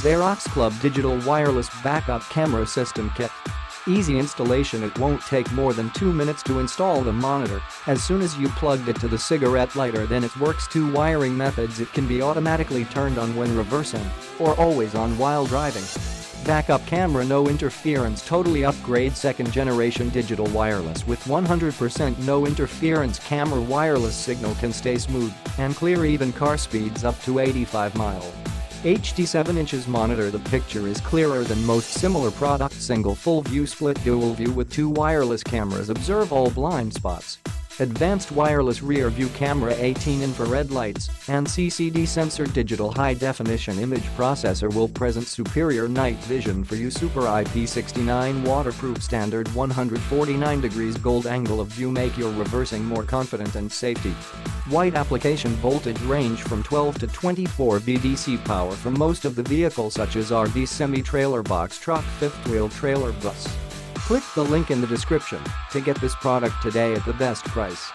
ZEROXCLUB Digital Wireless Backup Camera System Kit. Easy installation. It won't take more than 2 minutes to install the monitor. As soon as you plugged it to the cigarette lighter, then it works. 2 wiring methods. It can be automatically turned on when reversing or always on while driving. Backup camera, no interference, totally upgrade. 2nd generation digital wireless with 100% no interference camera. Wireless signal can stay smooth and clear even car speeds up to 85 miles. HD 7 inches monitor. The picture is clearer than most similar products. Single full view, split dual view with 2 wireless cameras. Observe all blind spots. Advanced wireless rear view camera, 18 infrared lights, and CCD sensor. Digital high definition image processor will present superior night vision for you. Super IP69 waterproof. Standard 149 degrees gold angle of view make your reversing more confident and safety. Wide application voltage range from 12 to 24 V. DC power for most of the vehicle such as RV, semi-trailer, box truck, fifth wheel trailer, bus. Click the link in the description to get this product today at the best price.